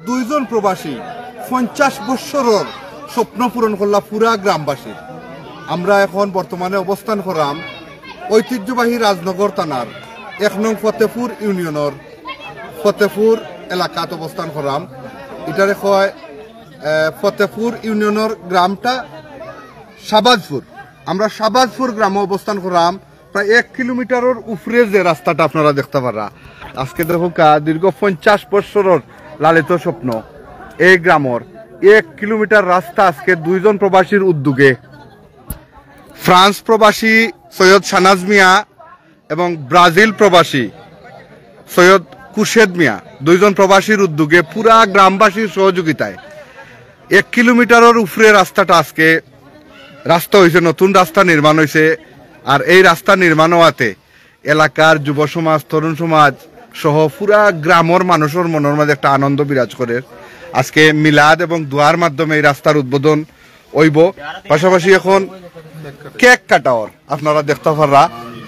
দুইজন প্রবাসী 50 বছরের স্বপ্ন পূরণ করলা পুরা গ্রামবাসী। আমরা এখন বর্তমানে অবস্থান করাম ঐতিহ্যবাহী রাজনগর থানার 1 নং ফতেপুর ইউনিয়নের ফতেপুর এলাকাত অবস্থান করাম। এটারে কয় ফতেপুর ইউনিয়নের গ্রামটা শাহবাজপুর। আমরা শাহবাজপুর গ্রামে অবস্থান করাম। প্রায় 1 কিলোমিটারের উপরে যে রাস্তাটা আপনারা দেখতে পারা, আজকে দেখো দীর্ঘ 50 বছরের লালিত স্বপ্ন এই গ্রামের 1 কিলোমিটার রাস্তা আজকে দুইজন প্রবাসীর উদ্যোগে, ফ্রান্স প্রবাসী সৈয়দ শাহনাজ মিয়া এবং ব্রাজিল প্রবাসী সৈয়দ খুরশেদ মিয়া, দুইজন প্রবাসীর উদ্যোগে পুরা গ্রামবাসীর সহযোগিতায় 1 কিলোমিটারের উপরে রাস্তাটা আজকে রাস্তা হয়েছে, নতুন রাস্তা নির্মাণ হয়েছে। আর এই রাস্তা নির্মাণ হওয়াতে এলাকার যুব সমাজ, তরুণ সমাজ সহ পুরা গ্রামের মানুষের মনের মাঝে একটা আনন্দ বিরাজ করে। আজকে মিলাদ এবং দোয়ার মাধ্যমে এই রাস্তার উদ্বোধন হইব। পাশাপাশি এখন কেক কাটাওয়ার আপনারা দেখতে পারা,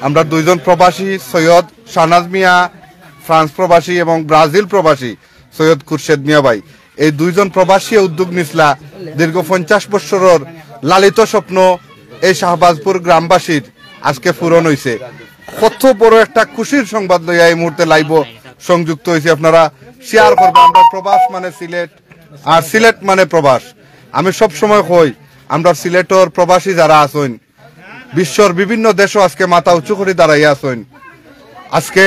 আমরা দুইজন প্রবাসী সৈয়দ শাহনাজ মিয়া ফ্রান্স প্রবাসী এবং ব্রাজিল প্রবাসী সৈয়দ খুরশেদ মিয়া ভাই, এই দুইজন প্রবাসী উদ্যোগ নিসলা দীর্ঘ 50 বছরের লালিত স্বপ্ন এই শাহবাজপুর গ্রামবাসীর আজকে পূরণ হয়েছে। কত বড় একটা খুশির সংবাদ লইয়া এই মুহূর্তে লাইভ সংযুক্ত হয়েছে, আপনারা শেয়ার করবেন। আমরা প্রবাস মানে সিলেট, আর সিলেট মানে প্রবাস। আমি সব সময় কই আমরা সিলেটর প্রবাসী যারা আছেন বিশ্বর বিভিন্ন দেশও আজকে মাথা উঁচু করে দাঁড়াইয়া আছেন। আজকে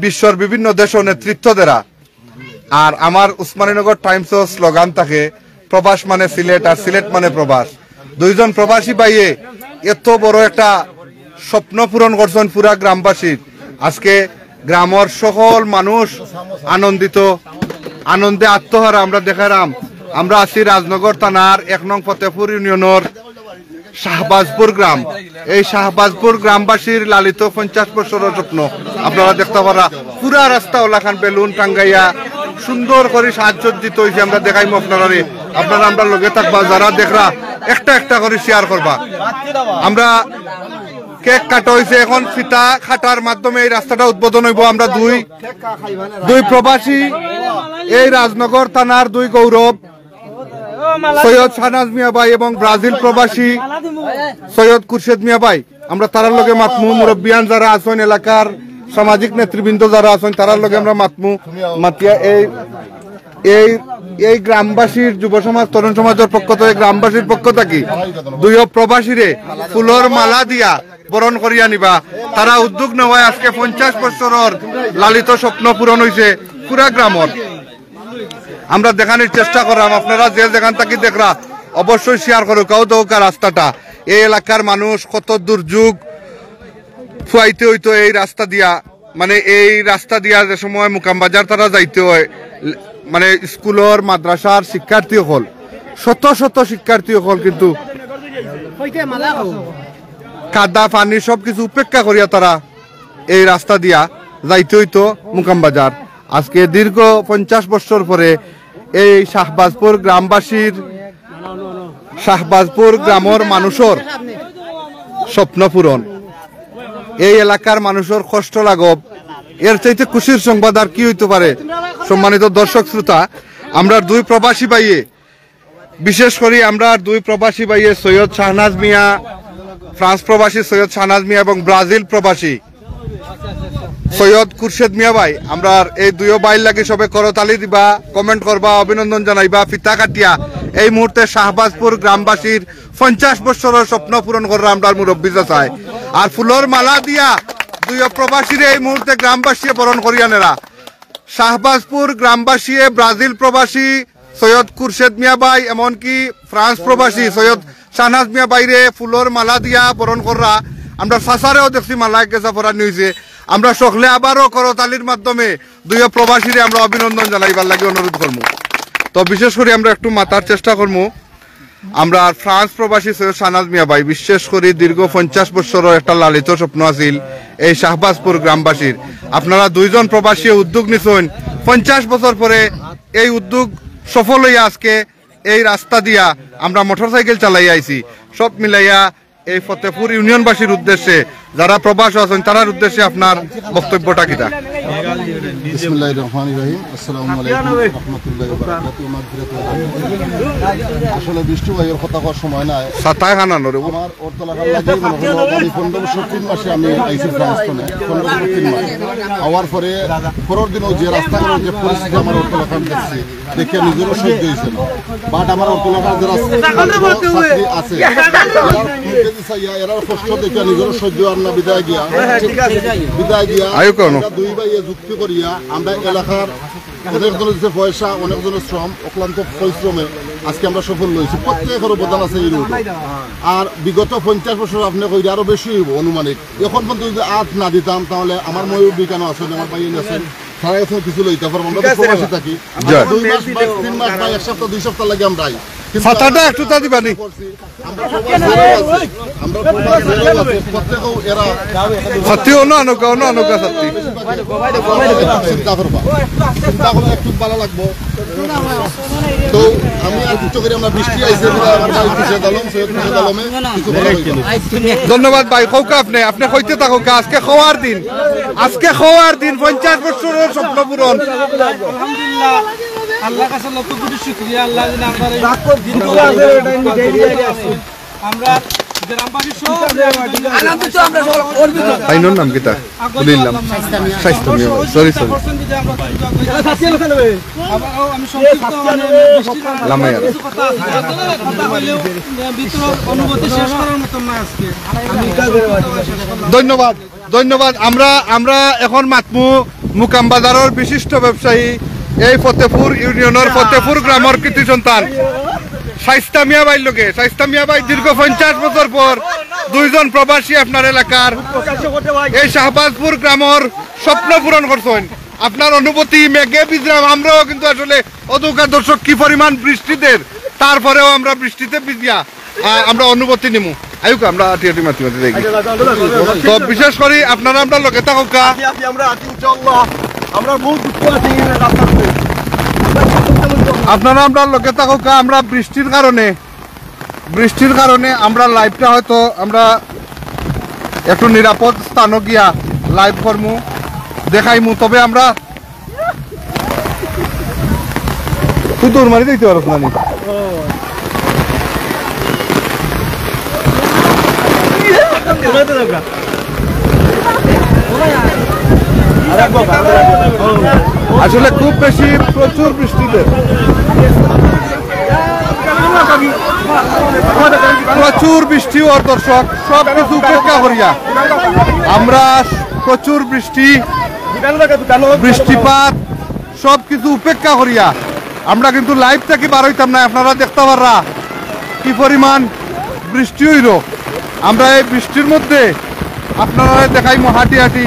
বিশ্বর বিভিন্ন দেশ নেতৃত্ব দেরা। আর আমার উসমানীনগর টাইমসের স্লোগান থাকে প্রবাস মানে সিলেট আর সিলেট মানে প্রবাস। দুইজন প্রবাসী ভাইয়ে এত বড় একটা স্বপ্ন পূরণ করছেন পুরা গ্রামবাসীর। আজকে গ্রামের সকল মানুষ আনন্দিত, আনন্দে আত্মহারা আমরা দেখারাম। আমরা আছি রাজনগর থানার 1 নং ফতেপুর ইউনিয়নের শাহবাজপুর গ্রাম। এই শাহবাজপুর গ্রামবাসীর লালিত 50 বছরের স্বপ্ন আপনারা দেখতে পারা। পুরা রাস্তা ওলাখান বেলুন টাঙ্গাইয়া সুন্দর করে সাজসজ্জিত হয়েছে। আমরা দেখাইমু আপনারা, আপনারা আমরা লগে থাকবা, যারা দেখরা একটা একটা করে শেয়ার করবা। আমরা কেক কাটা হয়েছে, এখন ফিতা কাটার মাধ্যমে এই রাস্তাটা উদ্বোধন হইব। আমরা দুই প্রবাসী এই রাজনগর থানার 2 গৌরব সৈয়দ শাহনাজ মিয়া ভাই এবং ব্রাজিল প্রবাসী সৈয়দ খুরশেদ মিয়া ভাই, আমরা তারার লগে মাতমু। মুরব্বিয়ান যারা আছেন, এলাকার সামাজিক নেতৃবৃন্দ যারা আছেন, তারার লগে আমরা মাতমু। মাতিয়া এই গ্রামবাসীর যুব সমাজ, তরুণ সমাজের পক্ষ থেকে, গ্রামবাসীর পক্ষ থেকে 2 প্রবাসীরে ফুলর মালা দিয়া বরণ করিয়া নিবা। তারা উদ্যোগ নেওয়ায় আজকে 50 বছরের লালিত স্বপ্ন পূরণ হয়েছে পুরা গ্রামের। আমরা দেখানোর চেষ্টা করলাম, আপনারা যে যেখান থেকে দেখরা অবশ্যই শেয়ার করো। কাউ দৌকা রাস্তাটা এই এলাকার মানুষ কত দুর্যোগ ফুয়াইতে হইতো এই রাস্তা দিয়া, মানে এই রাস্তা দিয়া যে সময় মুকাম বাজার তারা যাইতে হয়, মানে স্কুলের মাদ্রাসার শিক্ষার্থী হল, শত শত শিক্ষার্থী হল কিন্তু কাদা পানি সবকিছু উপেক্ষা করিয়া তারা এই রাস্তা দিয়া যাইতে হইতো মুকাম বাজার। আজকে দীর্ঘ 50 বছর পরে এই শাহবাজপুর গ্রামবাসীর, শাহবাজপুর গ্রামের মানুষের স্বপ্ন পূরণ, এই এলাকার মানুষের কষ্ট লাঘব, এর চাইতে খুশির সংবাদ আর কি হইতে পারে। সম্মানিত দর্শক শ্রোতা, আমরা 2 প্রবাসী ভাইয়ে, বিশেষ করে আমরা 2 প্রবাসী ভাইয়ে সৈয়দ শাহনাজ মিয়া ফ্রান্স প্রবাসী সৈয়দ শাহনাজ মিয়া এবং ব্রাজিল প্রবাসী সৈয়দ খুরশেদ মিয়া ভাই, আমরা এই 2 ভাইয়ের লাগে সবে করতালি দিবা, কমেন্ট করবা, অভিনন্দন জানাইবা, ফিতা কাটিয়া এই মুহূর্তে শাহবাজপুর গ্রামবাসীর 50 বছরের স্বপ্ন পূরণ করা আমরা মুরব্বী চাই। আর ফুলর মালা দিয়া 2 প্রবাসীর এই মুহূর্তে গ্রামবাসী বরণ করিয়া নেরা। শাহবাজপুর গ্রামবাসী, ব্রাজিল প্রবাসী সৈয়দ খুরশেদ মিয়া ভাই, এমনকি ফ্রান্স প্রবাসী সৈয়দ শাহনাজ মিয়া বাইরে ফুলর মালা দিয়া বরণ করা। আমরা সাসারেও দেখছি মালা গেছা পরা নিয়েছে। আমরা সকলে আবারও করতালির মাধ্যমে 2 প্রবাসীরে আমরা অভিনন্দন জানাইবার লাগে অনুরোধ করবো। তো বিশেষ করে আমরা একটু মাতার চেষ্টা করবো। আমরা ফ্রান্স প্রবাসী সৈয়দ শাহনাজ মিয়া ভাই, বিশেষ করে দীর্ঘ 50 বছরের একটা লালিত স্বপ্ন আছিল এই শাহবাজপুর গ্রামবাসীর। আপনারা 2জন প্রবাসী উদ্যোগ নিছেন, 50 বছর পরে এই উদ্যোগ সফল হইয়া আজকে এই রাস্তা দিয়া আমরা মোটরসাইকেল চালাই আইছি। সব মিলাইয়া এই ফতেপুর ইউনিয়নবাসীর উদ্দেশ্যে যারা প্রবাস আছেন তার উদ্দেশ্যে আপনার বক্তব্যটা কিটা? বিসমিল্লাহির রহমানির রহিম। আসসালামু আলাইকুম ওয়া রাহমাতুল্লাহি ওয়া বারাকাতুহু। মাগফিরাত ওয়া রাহমাতুল্লাহ। আসলে বৃষ্টি ভাইয়ের কথা কর সময় নাই। সাতায় হানানো রে আমার ওরতলাকার লাগে মনে হলো আমি 15 বছর 3 মাসে আমি আইসি ফ্রান্সনে 15 বছর 3 মাস আওয়ার পরে পরের দিনও যে রাস্তাঘাটের যে পরিস্থিতি আমার ওরতলাকার দেখছি দেখে নিজেরও সহ্য হয়েছে না। বাট আমার ওরতলাকার যারা ছাত্রী আছে এরা কষ্ট দেখে নিজেরও সহ্য আর না বিদায় গিয়া দুই ভাইয়ে যুক্তি করিয়া আমরা এলাকার অনেকজনের যে পয়সা অনেকজনের শ্রম অক্লান্ত পরিশ্রমে আজকে আমরা সফল হয়েছি। প্রত্যেকের অবদান আছে এই রোডে। আর বিগত 50 বছর আপনি কইলে আরো বেশি হইব অনুমানিক। এখন পর্যন্ত যদি আজ না দিতাম তাহলে আমার ময়ূর বিজ্ঞান আছেন, আমার ভাই আছেন, সারা গেছে কিছু লইতে পারবো। আমরা তো প্রবাসী থাকি, 2 মাস 3 মাস বা 1 সপ্তাহ 2 সপ্তাহ লাগে আমরা ছাতাটা একটু তা দিবানি। সত্যি অন্য অনুকা সত্যি চিন্তা করবা, চিন্তা করলে একটু ভালো লাগবো। তো আমি আর কিছু করে আমরা বৃষ্টি আইসে ধন্যবাদ ভাই। কৌকা আপনি কইতে থাকো আজকে খাওয়ার দিন, আজকে খাওয়ার দিন 50 বছরের স্বপ্ন পূরণ। আলহামদুলিল্লাহ, আল্লাহ কাছে লক্ষ কোটি শুকরিয়া। আল্লাহ যেন আমরা গ্রামবাসী সব আইনোর নাম কিতা বলিলাম স্বাস্থ্য নিয়ম সরি সরি আমি সংক্ষিপ্ত লামাইয়া ভিতর অনুভূতি শেষ করার মতো না আজকে। ধন্যবাদ ধন্যবাদ। আমরা এখন মাতমু মুকাম বাজারের বিশিষ্ট ব্যবসায়ী এই ফতেপুর ইউনিয়নের ফতেপুর গ্রামের কৃতি সন্তান শাইস্তা মিয়া ভাইয়ের লোকে। শাইস্তা মিয়া ভাই দীর্ঘ 50 বছর পর 2 জন প্রবাসী আপনার এলাকার এই শাহবাজপুর গ্রামের স্বপ্ন পূরণ করছেন। আপনার অনুভূতি মেঘে বিজরাম। আমরাও কিন্তু আসলে অদৌকা দর্শক কি পরিমাণ বৃষ্টিতে, তারপরেও আমরা বৃষ্টিতে ভিজিয়া আমরা অনুভূতি নিমু। আয়ুক আমরা টিয়াটি মাতি মাতি দেখি। তো বিশেষ করে আপনারা আমরা লোকে থাকা আপনারা আমরা লোকে থাকা আমরা বৃষ্টির কারণে আমরা লাইভটা হয়তো আমরা একটু নিরাপদ স্থানে গিয়া লাইভ করমু দেখাইমু। তবে আমরা দূর মারি দিতে পারো না আসলে খুব বেশি প্রচুর বৃষ্টিতে প্রচুর বৃষ্টি ও দর্শক সব কিছু উপেক্ষা করিয়া আমরা প্রচুর বৃষ্টিপাত সব কিছু উপেক্ষা করিয়া আমরা কিন্তু লাইভ থেকে বার হইতাম না। আপনারা দেখতে পাররা কি পরিমাণ বৃষ্টি হইল। আমরা এই বৃষ্টির মধ্যে আপনারা দেখাইমু হাঁটি হাঁটি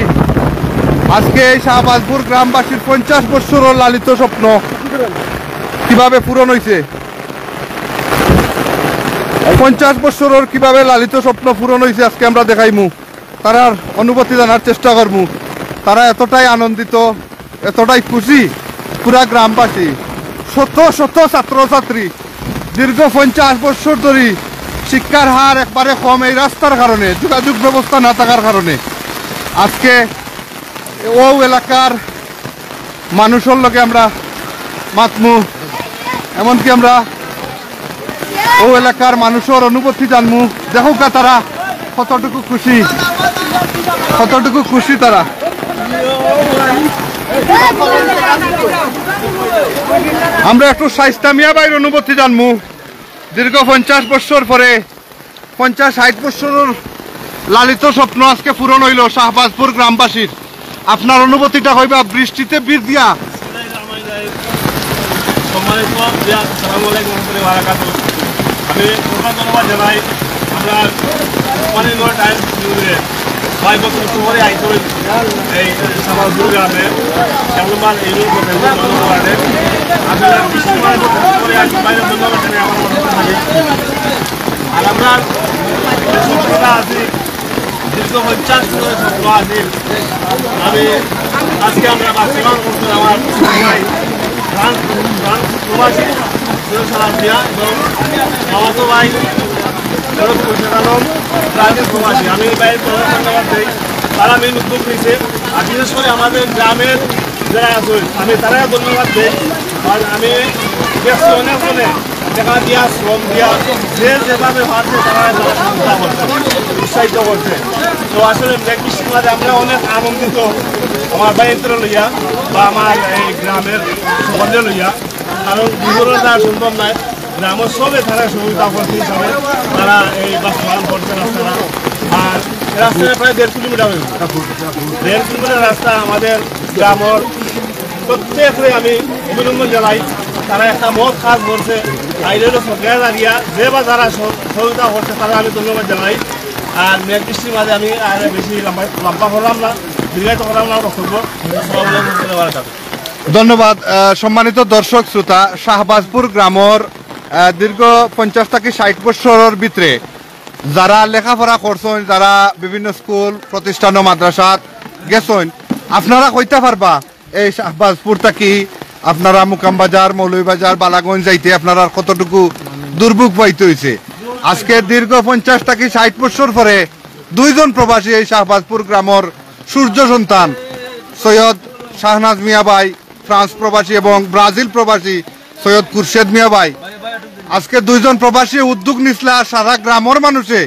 আজকে এই শাহবাজপুর গ্রামবাসীর 50 বছরের লালিত স্বপ্ন কিভাবে পূরণ হয়েছে। 50 বছরের কিভাবে লালিত স্বপ্ন পূরণ হয়েছে আজকে আমরা দেখাইমু। তারার অনুভূতি জানার চেষ্টা করবো। তারা এতটাই আনন্দিত, এতটাই খুশি পুরা গ্রামবাসী। শত শত ছাত্রছাত্রী দীর্ঘ 50 বছর ধরে শিক্ষার হার একবারে কম এই রাস্তার কারণে, যোগাযোগ ব্যবস্থা না থাকার কারণে। আজকে ও এলাকার মানুষের লগে আমরা মাতমু, এমনকি আমরা ও এলাকার মানুষের অনুভূতি জানমু। দেখুক তারা কতটুকু খুশি তারা। আমরা একটু শাইস্তা মিয়া ভাইয়ের অনুভূতি জানমু। দীর্ঘ 50 বছর পরে 50-60 বছরের লালিত স্বপ্ন আজকে পূরণ হইল শাহবাজপুর গ্রামবাসীর। আপনার অনুভূতিটা হইবা বৃষ্টিতে ভিজিয়া। আমি ধন্যবাদ জানাই। আমরা অনেকগুলো টাইম ছয় বছর পরে আইতে এই শাহবাজপুর গ্রামে কেমন এই ধন্যবাদ। আমি পরে আসি বাইরে ধন্যবাদ জানাই আমার মতো থাকি। আর আমরা স্বপ্নটা আছি দীর্ঘ 50 বছরের স্বপ্ন আছি। আমি আজকে আমরা বাস্তবায়ন করছি। আমার প্রবাসী সালাম দিয়া এবং মামাতো ভাই শরৎ হোসেন আলম ব্রাজিল প্রবাসী, আমি এই ভাইয়ের ধন্যবাদ দিই। তারা মেন উদ্যোগ নিয়েছে, আর বিশেষ করে আমাদের গ্রামের যারা আছে আমি তারাই ধন্যবাদ দিই। আর আমি দেখছি অনেক টাকা দিয়া শ্রম দিয়া যে যেভাবে পারছে তারা সহযোগিতা করছে, উৎসাহিত করছে। তো আসলে মেঘবৃষ্টির মাঝে আমরা অনেক আনন্দিত, আমার ভাইয়ের লইয়া বা আমার এই গ্রামের সকলে লইয়া, কারণ বিবরণ তারা সম্ভব নয়। গ্রামের সবে তারা সহযোগিতা করছে হিসাবে তারা এই বাস্তবায়ন করছে রাস্তাটা। আর রাস্তাটা প্রায় 1.5 কিলোমিটার হয়ে গেছে, 1.5 কিলোমিটার রাস্তা আমাদের গ্রামের প্রত্যেকরে আমি অভিনন্দন জানাই। তারা একটা মত কাজ করছে, আইলেরও সরকার দাঁড়িয়া যে বা যারা সহযোগিতা করছে তারা আমি ধন্যবাদ জানাই। আর মেঘবৃষ্টির মাঝে আমি আর বেশি লম্বা করলাম না, দীর্ঘায়িত করলাম না বক্তব্য। ধন্যবাদ। সম্মানিত দর্শক শ্রোতা, শাহবাজপুর গ্রামের দীর্ঘ 50 থেকে 60 বছরের ভিতরে যারা লেখাপড়া করছেন, যারা বিভিন্ন স্কুল প্রতিষ্ঠান ও মাদ্রাসাত গেছেন, আপনারা কইতে পারবা এই শাহবাজপুর থাকি আপনারা মুকামবাজার, মৌলভীবাজার, বালাগঞ্জ যাইতে আপনারা কতটুকু দুর্ভোগ পাইতে হয়েছে। আজকে দীর্ঘ 50 থেকে 60 বছর পরে 2 জন প্রবাসী এই শাহবাজপুর গ্রামের সূর্য সন্তান সৈয়দ শাহনাজ মিয়া ভাই, ফ্রান্স প্রবাসী, এবং ব্রাজিল প্রবাসী সৈয়দ খুরশেদ মিয়া ভাই, আজকে 2 জন প্রবাসী উদ্যোগ নিসলা সারা গ্রামের মানুষে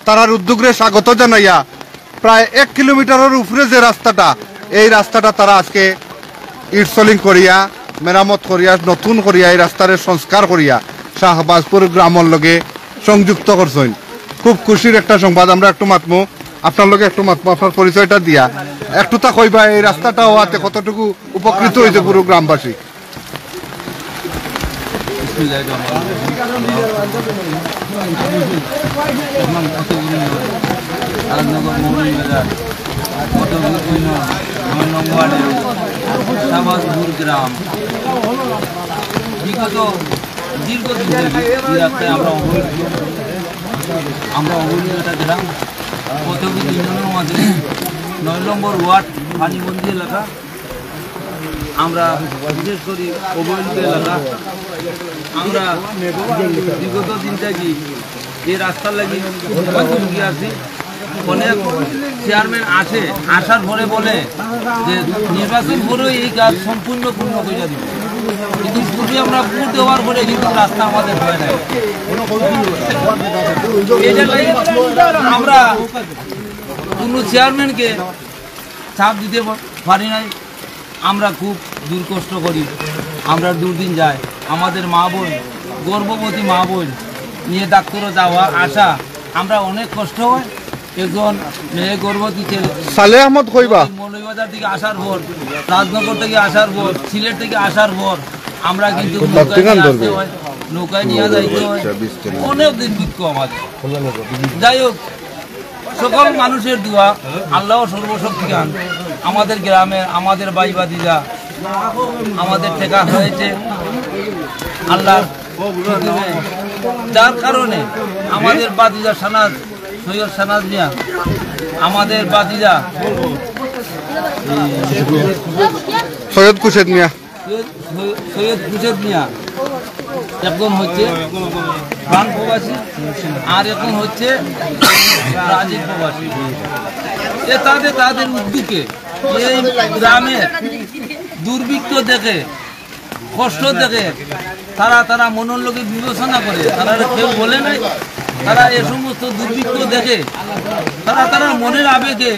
তারার উদ্যোগরে স্বাগত জানাইয়া প্রায় 1 কিলোমিটারের উপরে যে রাস্তাটা, এই রাস্তাটা তারা আজকে ইটসলিং করিয়া, মেরামত করিয়া, নতুন করিয়া, এই রাস্তার সংস্কার করিয়া শাহবাজপুর গ্রামের লগে সংযুক্ত করছেন। খুব খুশির একটা সংবাদ। আমরা একটু মাতমো, আপনার লগে একটু মাতমো, আপনার পরিচয়টা দিয়া একটু তা কইবা এই রাস্তাটা হওয়াতে কতটুকু উপকৃত হয়েছে পুরো গ্রামবাসী। শাহবাজপুর গ্রাম বিগত দীর্ঘদিন এই রাস্তায় আমরা অবহেলিত একটা গ্রাম। প্রথমে 2 নম্বর মাঝে 9 নম্বর ওয়ার্ড পানিবন্দি এলাকা, আমরা বিশেষ করে অবহেলিত এলাকা। আমরা বিগত দিন থেকে এই রাস্তার লাগি হুমকি আছি। অনেক চেয়ারম্যান আসার পরে বলে যে নির্বাচন করে এই কাজ সম্পূর্ণ পূর্ণ করে দিব, কিন্তু পূর্বে আমরা ভোট দেওয়ার পরে কিন্তু রাস্তা আমাদের হয় নাই। আমরা কোনো চেয়ারম্যানকে চাপ দিতে পারি নাই। আমরা খুব দূর কষ্ট করি, আমরা দুর্দিন যাই। আমাদের মা বোন, গর্ভবতী মা বোন নিয়ে ডাক্তারও যাওয়া আসা, আমরা অনেক কষ্ট হয়। একজন মেয়ে গর্ভবতী সালে আহমদ কইবা মৌলভীবাজার থেকে আসার পর, রাজনগর থেকে আসার পর, সিলেট থেকে আসার পর আমরা কিন্তু নৌকায় নিয়ে যাইতে হয়, অনেক দিন বিক্ষ আমাদের। যাই হোক, সকল মানুষের দোয়া, আল্লাহ সর্বশক্তিমান আমাদের গ্রামের, আমাদের ভাই ভাতিজা আমাদের টেকা হয়েছে আল্লাহর, যার কারণে আমাদের ভাতিজা সৈয়দ শাহনাজ মিয়া, আমাদের ভাতিজা সৈয়দ খুরশেদ মিয়া, একজন হচ্ছে ফ্রান্স প্রবাসী আর একজন হচ্ছে ব্রাজিল প্রবাসী। তাদের উদ্যোগে এই গ্রামের দুর্ভিক্ষ দেখে, কষ্ট দেখে তারা মনের লোকে বিবেচনা করে, তারা কেউ বলে নাই, তারা এ সমস্ত দুর্ভিক্ষ দেখে তারা মনের আবেগে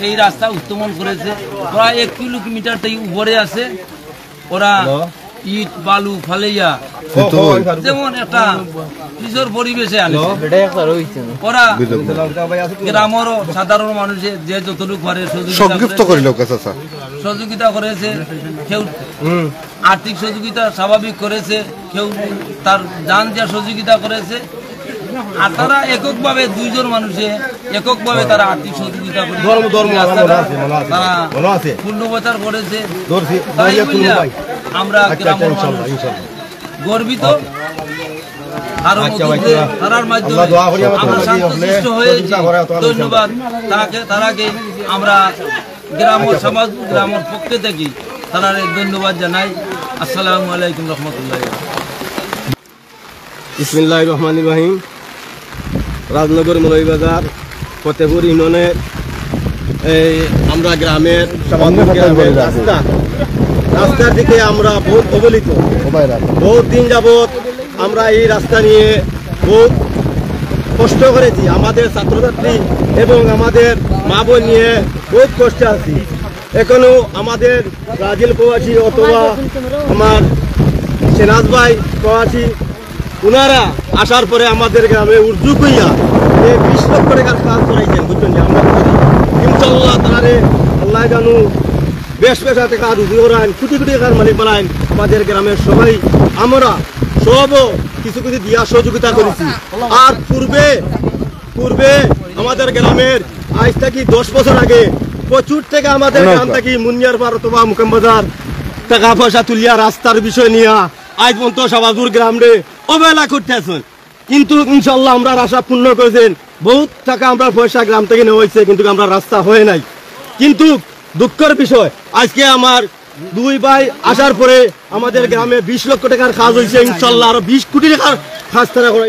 এই রাস্তা উত্তোলন করেছে। প্রায় 1 কিলোমিটার থেকে উপরে আছে। ওরা ইট বালু ফালাইয়া যেমন একটা কিশোর পরিবেশে আনে, ওরা গ্রামের সাধারণ মানুষের যে যতটুকু পারে সহযোগিতা করেছে। কেউ আর্থিক সহযোগিতা স্বাভাবিক করেছে, কেউ তার যান দিয়া সহযোগিতা করেছে। আর তারা এককভাবে 2 জন মানুষে এককভাবে তারা আর্থিক সহযোগিতা করে তারা পূর্ণপ্রচার করেছে। আমরা গ্রামের মানুষ গর্বিত। আরো তারার মাধ্যমে আমরা শান্তশিষ্ট হয়েছি। ধন্যবাদ তারাকে আমরা গ্রামের সমাজ, গ্রামের পক্ষ থেকে তারা ধন্যবাদ জানাই। আসসালামু আলাইকুম রহমতুল্লাহ। বিসমিল্লাহির রহমানির রহিম। রাজনগর মৌলভীবাজার ফতেপুর ইউনিয়নের এই আমরা গ্রামের রাস্তার দিকে আমরা বহুত অবহেলিত। বহুত দিন যাবৎ আমরা এই রাস্তা নিয়ে বহুত কষ্ট করেছি। আমাদের ছাত্রছাত্রী এবং আমাদের মা বোন নিয়ে বহুত কষ্টে আছি। এখনো আমাদের ব্রাজিল প্রবাসী অথবা আমার সেনাজ ভাই প্রবাসী ওনারা আসার পরে আমাদের গ্রামে উর্জুক হইয়া এই 20 লক্ষ টাকার কাজ করাইছেন, বুঝছেন? আমরা ইনশাল্লাহ তারে আল্লাহ জানু বেশ বেশ টাকা রুজি করান, কোটি কোটি টাকার মালিক বানান। আমাদের গ্রামের সবাই আমরা সব কিছু কিছু দিয়া সহযোগিতা করেছি। আর পূর্বে আমাদের গ্রামের আজ থেকে 10 বছর আগে প্রচুর টাকা আমাদের গ্রাম থেকে মুনিয়ার পার অথবা মুকাম বাজার টাকা পয়সা তুলিয়া রাস্তার বিষয় নিয়ে আজ পর্যন্ত সবাজুর গ্রামে অবহেলা করতে আছেন। কিন্তু ইনশাল্লাহ আমরা আশা পূর্ণ করেছেন। বহুত টাকা আমরা পয়সা গ্রাম থেকে নেওয়া হয়েছে, কিন্তু আমরা রাস্তা হয় নাই। কিন্তু দুঃখের বিষয় আজকে আমার 2 ভাই আসার পরে আমাদের গ্রামে 20 লক্ষ টাকার কাজ হয়েছে। ইনশাল্লাহ আরো 20 কোটি টাকার কাজ তারা করে।